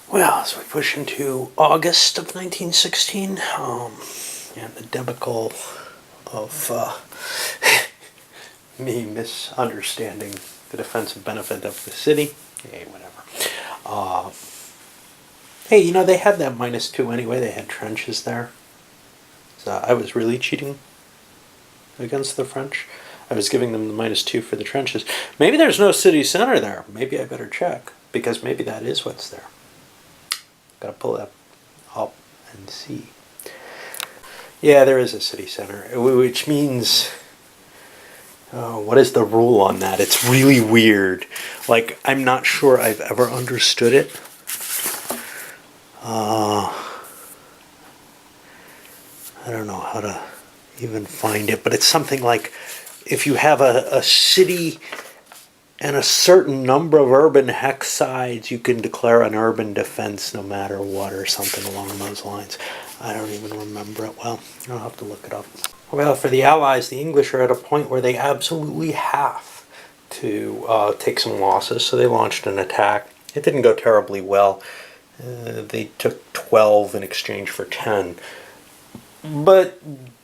Well, as we push into August of 1916, and the debacle of me misunderstanding the defensive benefit of the city. Hey, whatever. Uh, hey, they had that -2 anyway. They had trenches there. So I was really cheating against the French. I was giving them the -2 for the trenches. Maybe there's no city center there. Maybe I better check, because maybe that is what's there. Gotta pull that up and see. Yeah, there is a city center, which means, what is the rule on that? It's really weird. Like, I'm not sure I've ever understood it. I don't know how to even find it, but it's something like, if you have a city and a certain number of urban hex sides, you can declare an urban defense no matter what, or something along those lines. I don't even remember it well. I'll have to look it up. Well, for the Allies, the English are at a point where they absolutely have to take some losses, so they launched an attack. It didn't go terribly well. They took 12 in exchange for 10. But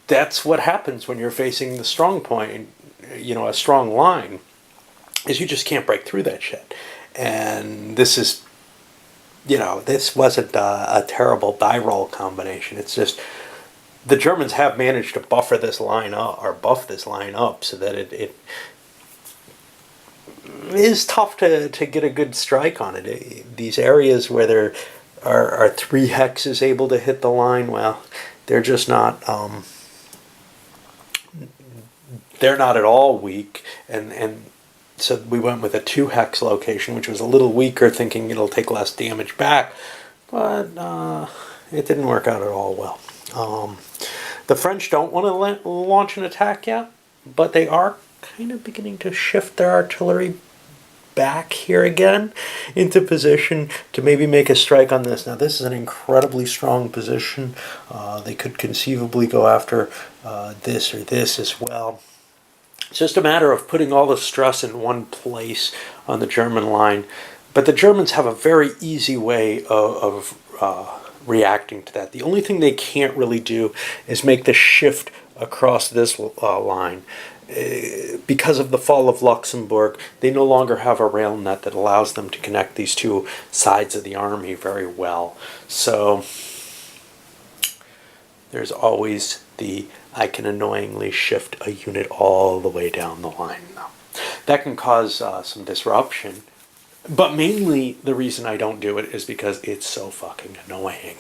that's what happens when you're facing the strong point, a strong line, is you just can't break through that shit. And this is, this wasn't a terrible die roll combination. It's just the Germans have managed to buffer this line up, or buff this line up, so that it is tough to get a good strike on it. These areas where there are 3 hexes able to hit the line, well, they're just not, they're not at all weak, and so we went with a 2 hex location, which was a little weaker, thinking it'll take less damage back, but it didn't work out at all well. The French don't want to launch an attack yet, but they are kind of beginning to shift their artillery back here again into position to maybe make a strike on this. Now, this is an incredibly strong position. They could conceivably go after this or this as well. It's just a matter of putting all the stress in one place on the German line. But the Germans have a very easy way of reacting to that. The only thing they can't really do is make the shift across this line. Because of the fall of Luxembourg, they no longer have a rail net that allows them to connect these two sides of the army very well. So there's always I can annoyingly shift a unit all the way down the line. That can cause some disruption, but mainly the reason I don't do it is because it's so fucking annoying.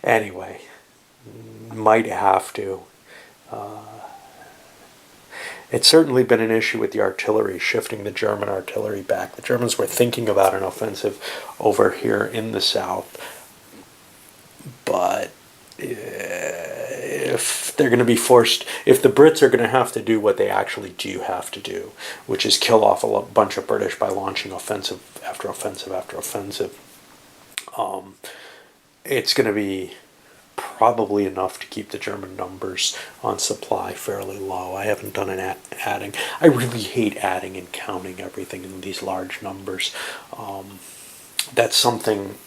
Anyway, might have to. It's certainly been an issue with the artillery, shifting the German artillery back. The Germans were thinking about an offensive over here in the south, but if they're going to be forced, if the Brits are going to have to do what they actually do have to do, which is kill off a bunch of British by launching offensive after offensive after offensive, it's going to be probably enough to keep the German numbers on supply fairly low. I haven't done an adding. I really hate adding and counting everything in these large numbers. That's something,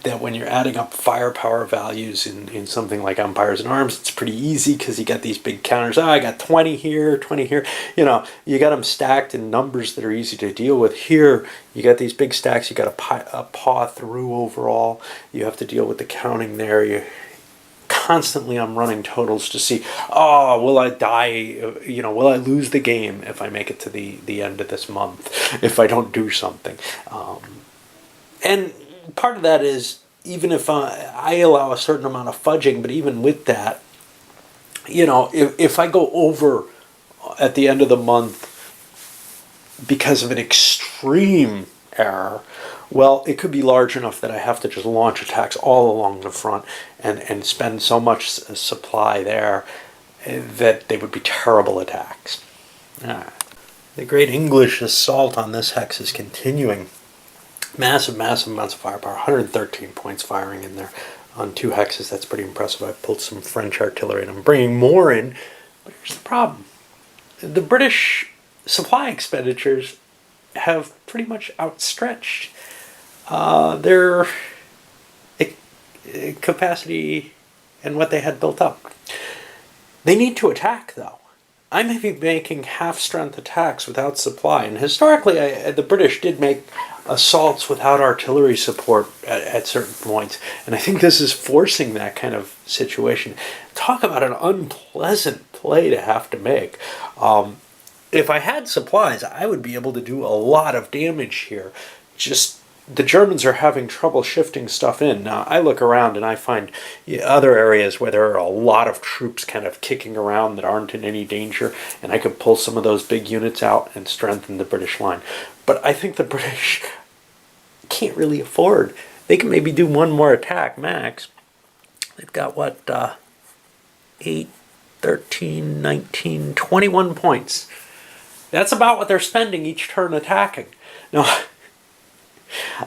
that when you're adding up firepower values in something like Empires and Arms, it's pretty easy because you got these big counters. I got 20 here, 20 here. You got them stacked in numbers that are easy to deal with. Here, you got these big stacks you got to paw through overall. You have to deal with the counting there. Constantly I'm running totals to see, will I die, will I lose the game if I make it to the end of this month, if I don't do something. And part of that is, even if I allow a certain amount of fudging, but even with that, if I go over at the end of the month because of an extreme error, well, it could be large enough that I have to just launch attacks all along the front and spend so much supply there that they would be terrible attacks. The great English assault on this hex is continuing. Massive amounts of firepower, 113 points firing in there on 2 hexes. That's pretty impressive. I pulled some French artillery and I'm bringing more in, but here's the problem. The British supply expenditures have pretty much outstretched their capacity and what they had built up. They need to attack, though. I may be making half-strength attacks without supply, and historically the British did make assaults without artillery support at certain points, and I think this is forcing that kind of situation. Talk about an unpleasant play to have to make. If I had supplies, I would be able to do a lot of damage here. Just the Germans are having trouble shifting stuff in. Now, I look around and I find other areas where there are a lot of troops kind of kicking around that aren't in any danger, and I could pull some of those big units out and strengthen the British line. But I think the British can't really afford. They can maybe do one more attack, max. They've got, what, 8, 13, 19, 21 points. That's about what they're spending each turn attacking. Now,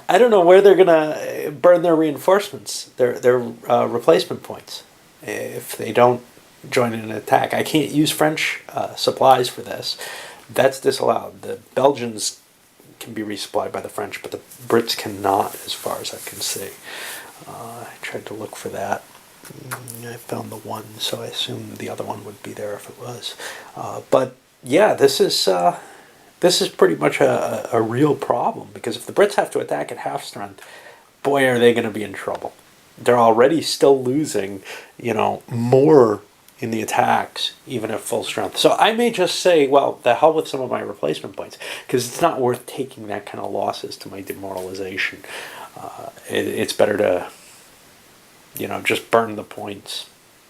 I don't know where they're going to burn their reinforcements, their replacement points, if they don't join in an attack. I can't use French supplies for this. That's disallowed. The Belgians can be resupplied by the French, but the Brits cannot, as far as I can see. I tried to look for that. I found the one, so I assume the other one would be there if it was. But yeah, this is pretty much a real problem, because if the Brits have to attack at half strength, boy, are they going to be in trouble. They're already still losing, more in the attacks, even at full strength. So I may just say, well, the hell with some of my replacement points, because it's not worth taking that kind of losses to my demoralization. It's better to, just burn the points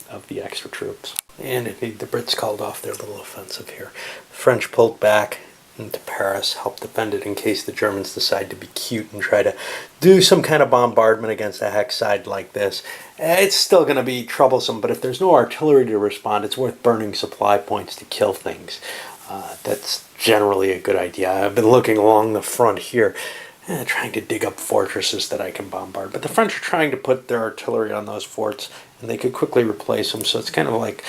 of the extra troops. And indeed, the Brits called off their little offensive here. The French pulled back into Paris, help defend it in case the Germans decide to be cute and try to do some kind of bombardment against a hex side like this. It's still going to be troublesome, but if there's no artillery to respond, it's worth burning supply points to kill things. That's generally a good idea. I've been looking along the front here, trying to dig up fortresses that I can bombard, but the French are trying to put their artillery on those forts, and they could quickly replace them, so it's kind of like,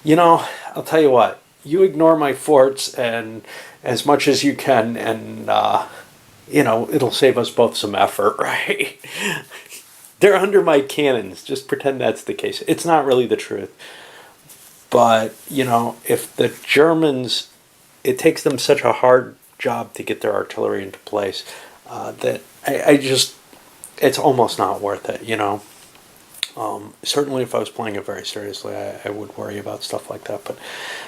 I'll tell you what, you ignore my forts and as much as you can, and it'll save us both some effort, right? They're under my cannons. Just pretend that's the case. It's not really the truth. But, if the Germans, it takes them such a hard job to get their artillery into place that it's almost not worth it, Certainly if I was playing it very seriously, I would worry about stuff like that. But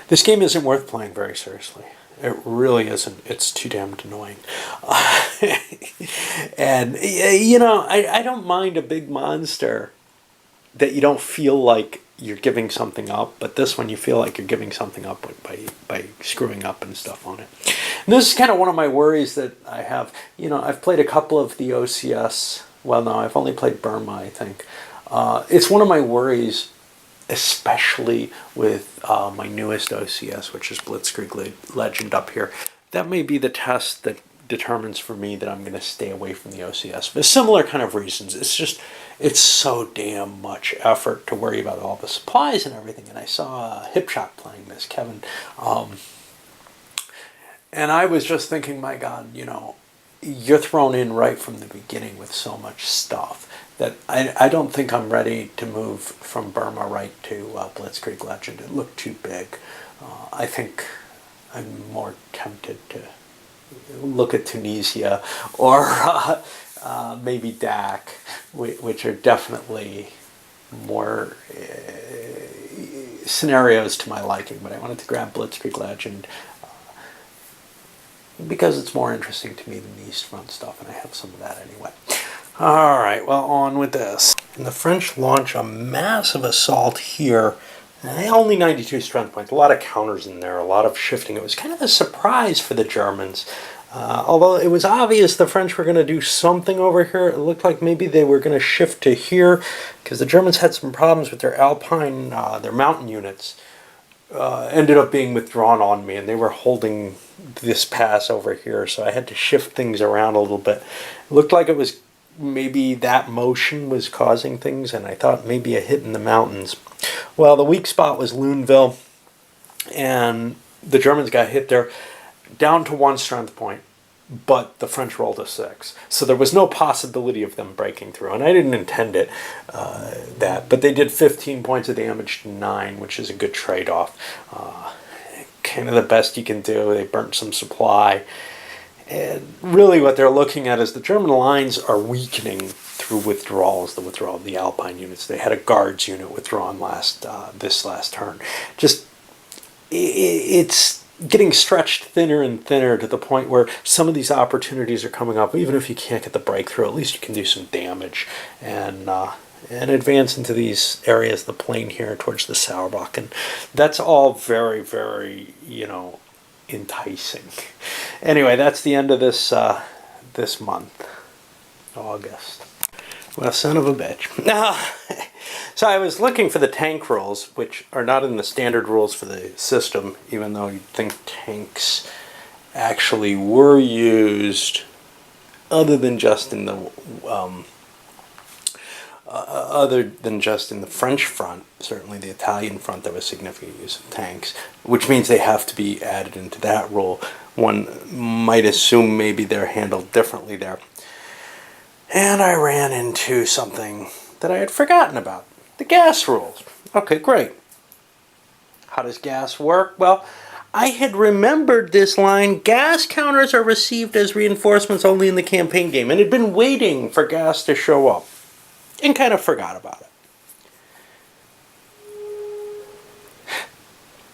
this game isn't worth playing very seriously. It really isn't. It's too damned annoying. And, I don't mind a big monster that you don't feel like you're giving something up, but this one you feel like you're giving something up by screwing up and stuff on it. And this is kind of one of my worries that I have. I've played a couple of the OCS. Well, no, I've only played Burma, I think. It's one of my worries, especially with my newest OCS, which is Blitzkrieg Legend up here. That may be the test that determines for me that I'm going to stay away from the OCS. For similar kind of reasons. It's so damn much effort to worry about all the supplies and everything. And I saw Hipshot playing this, Kevin. And I was just thinking, my God, you're thrown in right from the beginning with so much stuff that I don't think I'm ready to move from Burma right to Blitzkrieg Legend. It looked too big. I think I'm more tempted to look at Tunisia or maybe Dak, which are definitely more scenarios to my liking. But I wanted to grab Blitzkrieg Legend because it's more interesting to me than the East Front stuff, and I have some of that anyway. All right, well, on with this. And the French launch a massive assault here. Only 92 strength points. A lot of counters in there, a lot of shifting. It was kind of a surprise for the Germans. Although it was obvious the French were going to do something over here. It looked like maybe they were going to shift to here because the Germans had some problems with their Alpine, their mountain units. Ended up being withdrawn on me, and they were holding this pass over here, so I had to shift things around a little bit. It looked like it was maybe that motion was causing things, and I thought maybe a hit in the mountains. Well, the weak spot was Luneville, and the Germans got hit there down to 1 strength point. but the French rolled a 6. So there was no possibility of them breaking through. And I didn't intend it, but they did 15 points of damage to 9, which is a good trade-off. Kind of the best you can do. They burnt some supply. And really what they're looking at is the German lines are weakening through withdrawals, the withdrawal of the Alpine units. They had a guards unit withdrawn this last turn. Just, it's getting stretched thinner and thinner to the point where some of these opportunities are coming up. Even if you can't get the breakthrough, at least you can do some damage and advance into these areas, the plain here towards the Sauerbach. And that's all very, very, enticing. Anyway, that's the end of this month, August. Well, son of a bitch. So I was looking for the tank rules, which are not in the standard rules for the system, even though you'd think tanks actually were used other than just in the French front. Certainly the Italian front, there was significant use of tanks, which means they have to be added into that rule. One might assume maybe they're handled differently there. And I ran into something that I had forgotten about. The gas rules. Okay, great. How does gas work? Well, I had remembered this line, gas counters are received as reinforcements only in the campaign game, and had been waiting for gas to show up, and kind of forgot about it.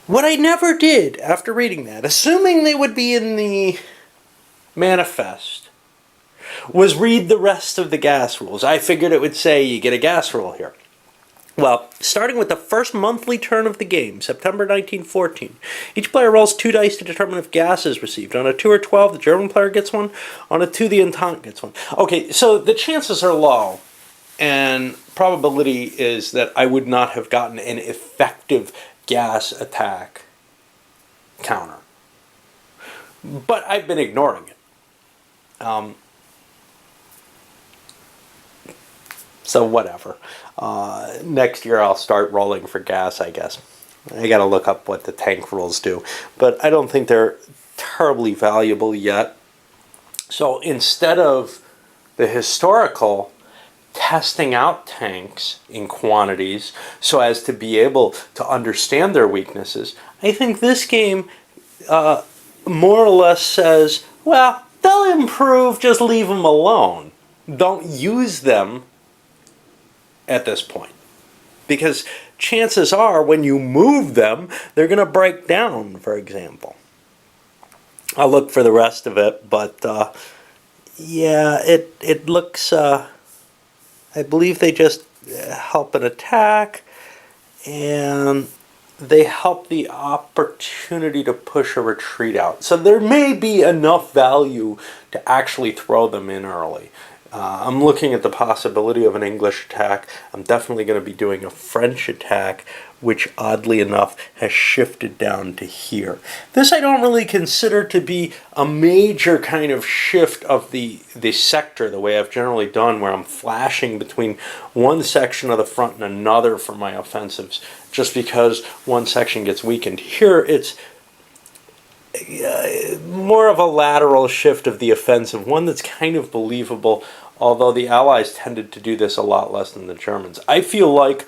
What I never did after reading that, assuming they would be in the manifest, was read the rest of the gas rules. I figured it would say you get a gas rule here. Well, starting with the first monthly turn of the game, September 1914, each player rolls 2 dice to determine if gas is received. On a 2 or 12, the German player gets one. On a 2, the Entente gets one. Okay, so the chances are low, and probability is that I would not have gotten an effective gas attack counter. But I've been ignoring it. So whatever. Next year I'll start rolling for gas, I guess. I gotta look up what the tank rules do. But I don't think they're terribly valuable yet. So instead of the historical testing out tanks in quantities so as to be able to understand their weaknesses, I think this game more or less says, well, they'll improve, just leave them alone. Don't use them at this point. Because chances are when you move them, they're going to break down, for example. I'll look for the rest of it, but yeah, it looks, I believe they just help an attack, and they help the opportunity to push a retreat out. So there may be enough value to actually throw them in early. I'm looking at the possibility of an English attack. I'm definitely going to be doing a French attack, which oddly enough has shifted down to here. This I don't really consider to be a major kind of shift of the sector, the way I've generally done, where I'm flashing between one section of the front and another for my offensives, just because one section gets weakened. Here it's more of a lateral shift of the offensive, one that's kind of believable, although the Allies tended to do this a lot less than the Germans. I feel like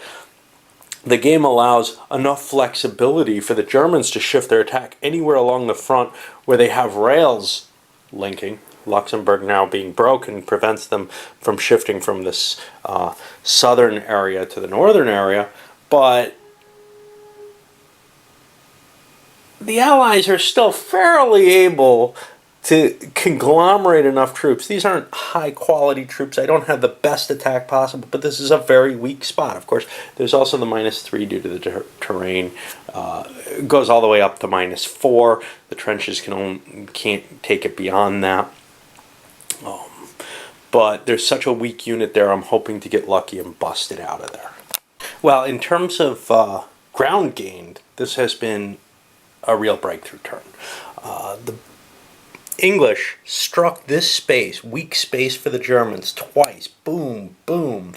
the game allows enough flexibility for the Germans to shift their attack anywhere along the front where they have rails linking. Luxembourg now being broken prevents them from shifting from this southern area to the northern area, but the Allies are still fairly able to conglomerate enough troops. These aren't high-quality troops. I don't have the best attack possible, but this is a very weak spot. Of course, there's also the -3 due to the terrain. It goes all the way up to -4. The trenches can't take it beyond that. But there's such a weak unit there, I'm hoping to get lucky and bust it out of there. Well, in terms of ground gained, this has been a real breakthrough turn. The English struck this space, weak space for the Germans, twice. Boom, boom.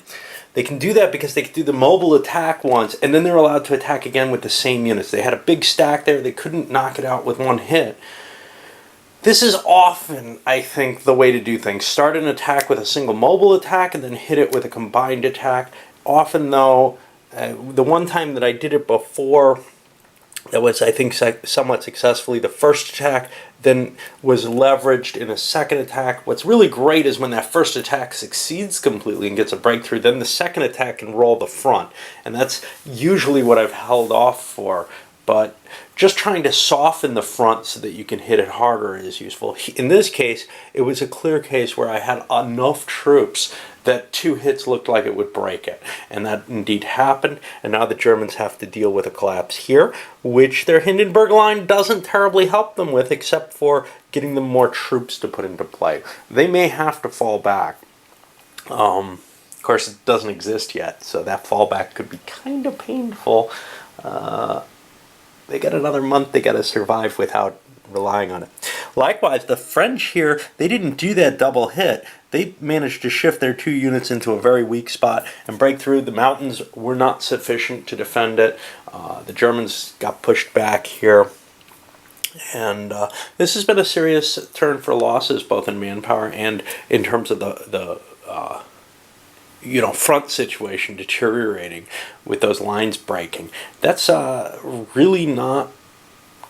They can do that because they can do the mobile attack once, and then they're allowed to attack again with the same units. They had a big stack there. They couldn't knock it out with one hit. This is often, I think, the way to do things. Start an attack with a single mobile attack and then hit it with a combined attack. Often, though, the one time that I did it before, that was, I think, somewhat successfully. The first attack then was leveraged in a second attack. What's really great is when that first attack succeeds completely and gets a breakthrough, then the second attack can roll the front. And that's usually what I've held off for. But just trying to soften the front so that you can hit it harder is useful. In this case, it was a clear case where I had enough troops that 2 hits looked like it would break it. And that indeed happened. And now the Germans have to deal with a collapse here, which their Hindenburg line doesn't terribly help them with, except for getting them more troops to put into play. They may have to fall back. Of course, it doesn't exist yet, so that fallback could be kind of painful. They got another month they got to survive without relying on it. Likewise, the French here, they didn't do that double hit. They managed to shift their 2 units into a very weak spot and break through. The mountains were not sufficient to defend it. The Germans got pushed back here. And this has been a serious turn for losses, both in manpower and in terms of the front situation deteriorating with those lines breaking. That's really not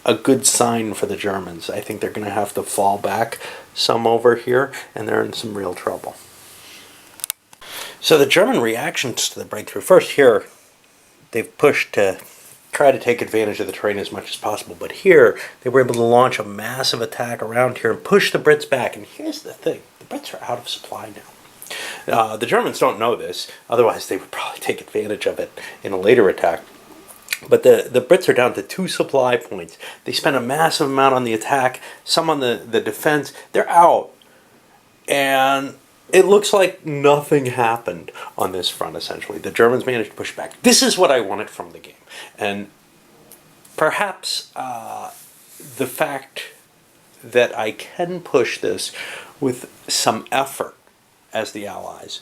a good sign for the Germans. I think they're going to have to fall back some over here, and they're in some real trouble. So the German reactions to the breakthrough, first here, they've pushed to try to take advantage of the terrain as much as possible, but here they were able to launch a massive attack around here and push the Brits back. And here's the thing, the Brits are out of supply now. The Germans don't know this, otherwise they would probably take advantage of it in a later attack. But the Brits are down to 2 supply points. They spent a massive amount on the attack, some on the defense. They're out. And it looks like nothing happened on this front, essentially. The Germans managed to push back. This is what I wanted from the game. And perhaps the fact that I can push this with some effort as the Allies,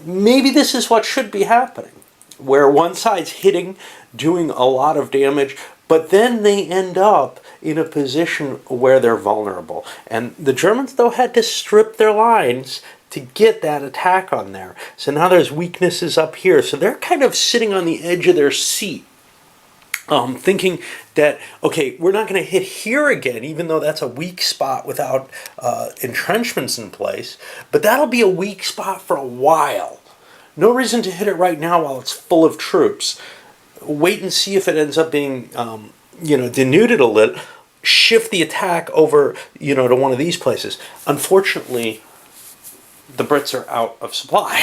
maybe this is what should be happening, where one side's hitting, doing a lot of damage, but then they end up in a position where they're vulnerable. And the Germans, though, had to strip their lines to get that attack on there. So now there's weaknesses up here. So they're kind of sitting on the edge of their seat, thinking that, okay, we're not going to hit here again, even though that's a weak spot without entrenchments in place. But that'll be a weak spot for a while. No reason to hit it right now while it's full of troops. Wait and see if it ends up being, denuded a little. Shift the attack over, to one of these places. Unfortunately, the Brits are out of supply,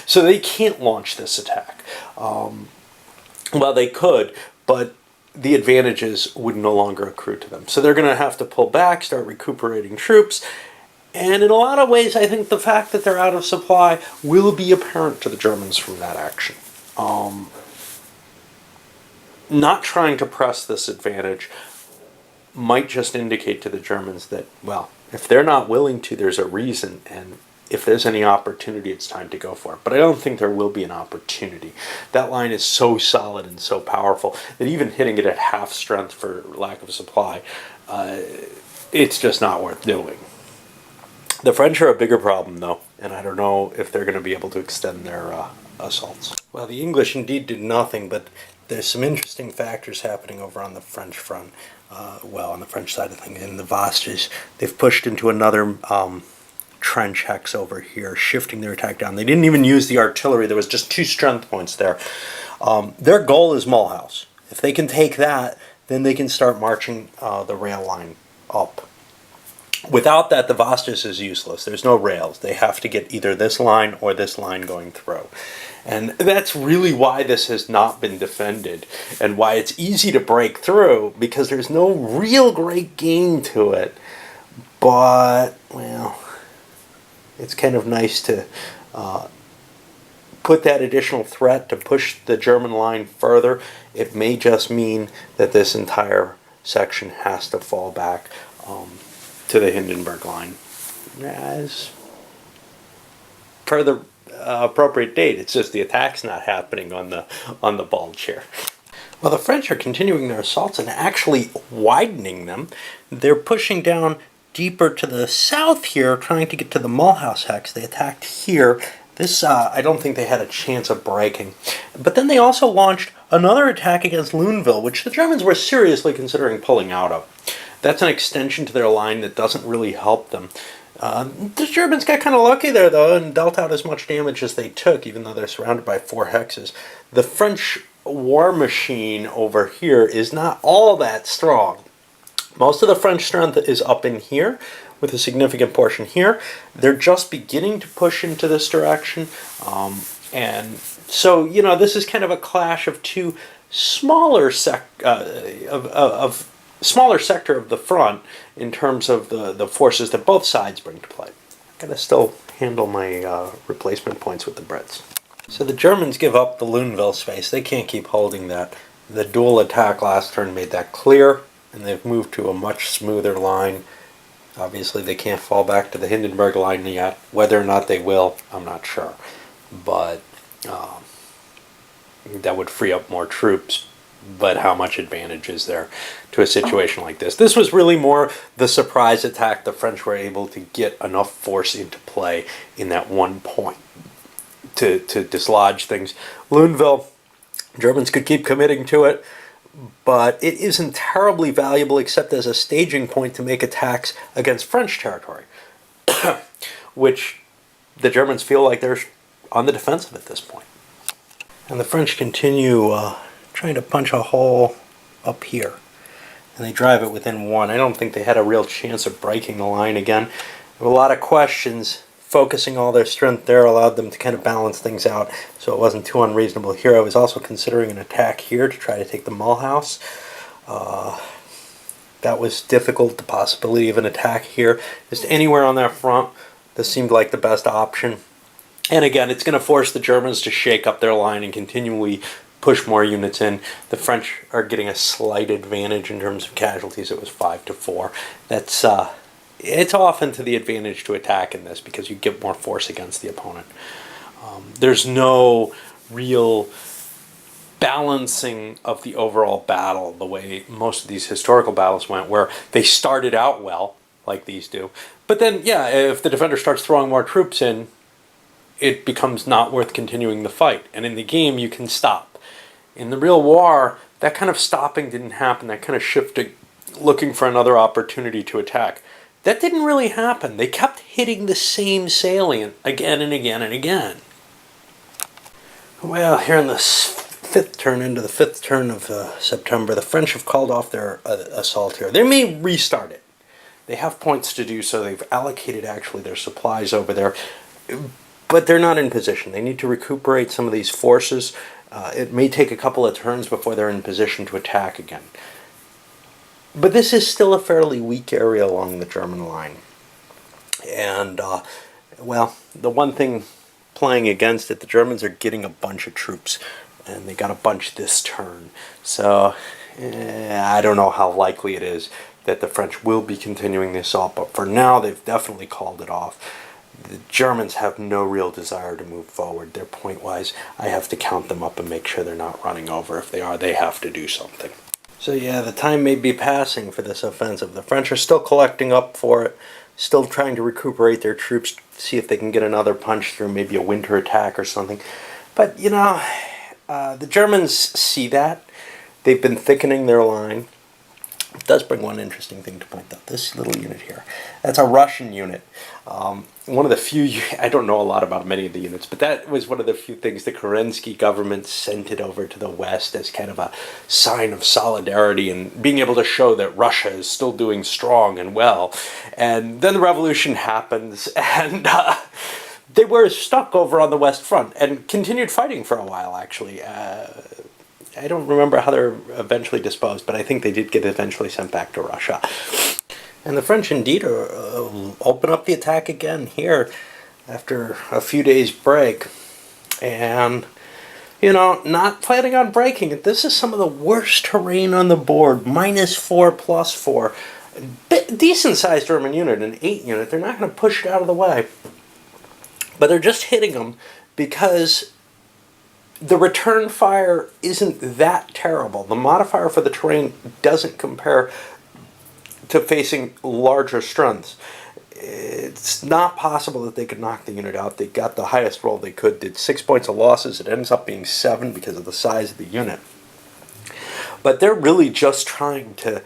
so they can't launch this attack. Well, they could, but the advantages would no longer accrue to them. So they're going to have to pull back, start recuperating troops. And in a lot of ways, I think the fact that they're out of supply will be apparent to the Germans from that action. Not trying to press this advantage might just indicate to the Germans that, well, if they're not willing to, there's a reason, and if there's any opportunity, it's time to go for it. But I don't think there will be an opportunity. That line is so solid and so powerful that even hitting it at half strength for lack of supply, it's just not worth doing. The French are a bigger problem, though, and I don't know if they're going to be able to extend their assaults. Well, the English indeed did nothing, but there's some interesting factors happening over on the French front. On the French side of things, in the Vosges, they've pushed into another trench hex over here, shifting their attack down. They didn't even use the artillery. There was just 2 strength points there. Their goal is Mulhouse. If they can take that, then they can start marching the rail line up. Without that, the Vosges is useless. There's no rails. They have to get either this line or this line going through. And that's really why this has not been defended and why it's easy to break through, because there's no real great gain to it. But, well, it's kind of nice to put that additional threat to push the German line further. It may just mean that this entire section has to fall back to the Hindenburg line as per the appropriate date. It's just the attack's not happening on the bulge here. Well, the French are continuing their assaults and actually widening them. They're pushing down deeper to the south here, trying to get to the Mulhouse hex. They attacked here. This, I don't think they had a chance of breaking. But then they also launched another attack against Luneville, which the Germans were seriously considering pulling out of. That's an extension to their line that doesn't really help them. The Germans got kind of lucky there, though, and dealt out as much damage as they took, even though they're surrounded by 4 hexes. The French war machine over here is not all that strong. Most of the French strength is up in here, with a significant portion here. They're just beginning to push into this direction. And so, you know, this is kind of a clash of two smaller smaller sector of the front in terms of the forces that both sides bring to play. I've got to still handle my replacement points with the Brits. So the Germans give up the Luneville space. They can't keep holding that. The dual attack last turn made that clear, and they've moved to a much smoother line. Obviously, they can't fall back to the Hindenburg line yet. Whether or not they will, I'm not sure. But that would free up more troops. But how much advantage is there to a situation like this? This was really more the surprise attack. The French were able to get enough force into play in that one point to dislodge things. Luneville, Germans could keep committing to it, but it isn't terribly valuable except as a staging point to make attacks against French territory, which the Germans feel like they're on the defensive at this point. And the French continue trying to punch a hole up here, and they drive it within 1. I don't think they had a real chance of breaking the line again. There were a lot of questions. Focusing all their strength there allowed them to kind of balance things out, so it wasn't too unreasonable here. I was also considering an attack here to try to take the Mulhouse. That was difficult. The possibility of an attack here, just anywhere on that front, this seemed like the best option. And again, it's going to force the Germans to shake up their line and continually push more units in. The French are getting a slight advantage in terms of casualties. It was 5-4. That's it's often to the advantage to attack in this because you get more force against the opponent. There's no real balancing of the overall battle the way most of these historical battles went, where they started out well, like these do. But then, yeah, if the defender starts throwing more troops in, it becomes not worth continuing the fight. And in the game, you can stop. In the real war, that kind of stopping didn't happen. That kind of shifted, looking for another opportunity to attack. That didn't really happen. They kept hitting the same salient again and again and again. Well, here in the fifth turn, into the 5th turn of September, the French have called off their assault here. They may restart it. They have points to do so. They've allocated actually their supplies over there. But they're not in position. They need to recuperate some of these forces. It may take a couple of turns before they're in position to attack again. But this is still a fairly weak area along the German line. And, well, the one thing playing against it, the Germans are getting a bunch of troops. And they got a bunch this turn. So, I don't know how likely it is that the French will be continuing the assault. But for now, they've definitely called it off. The Germans have no real desire to move forward. They're point-wise. I have to count them up and make sure they're not running over. If they are, they have to do something. So yeah, the time may be passing for this offensive. The French are still collecting up for it, still trying to recuperate their troops, see if they can get another punch through, maybe a winter attack or something. But, you know, the Germans see that. They've been thickening their line. It does bring one interesting thing to point out. This little unit here, that's a Russian unit. One of the few, I don't know a lot about many of the units, but that was one of the few things the Kerensky government sent it over to the West as kind of a sign of solidarity and being able to show that Russia is still doing strong and well. And then the revolution happens, and they were stuck over on the West Front and continued fighting for a while, actually. I don't remember how they're eventually disposed, but I think they did get eventually sent back to Russia. And the French indeed open up the attack again here after a few days break. And, you know, not planning on breaking it. This is some of the worst terrain on the board. -4, +4. Decent-sized German unit, an 8 unit. They're not going to push it out of the way. But they're just hitting them because the return fire isn't that terrible. The modifier for the terrain doesn't compare to facing larger strengths. It's not possible that they could knock the unit out. They got the highest roll they could, did 6 points of losses. It ends up being 7 because of the size of the unit. But they're really just trying to,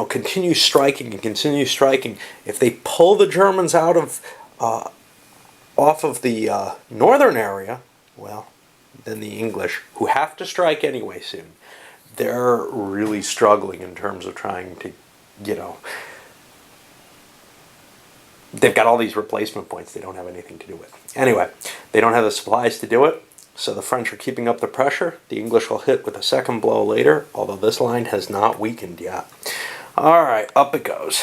continue striking and continue striking. If they pull the Germans out of off of the northern area, well, then the English, who have to strike anyway soon, they're really struggling in terms of trying to, they've got all these replacement points they don't have anything to do with. Anyway, they don't have the supplies to do it, so the French are keeping up the pressure. The English will hit with a second blow later, although this line has not weakened yet. All right, up it goes.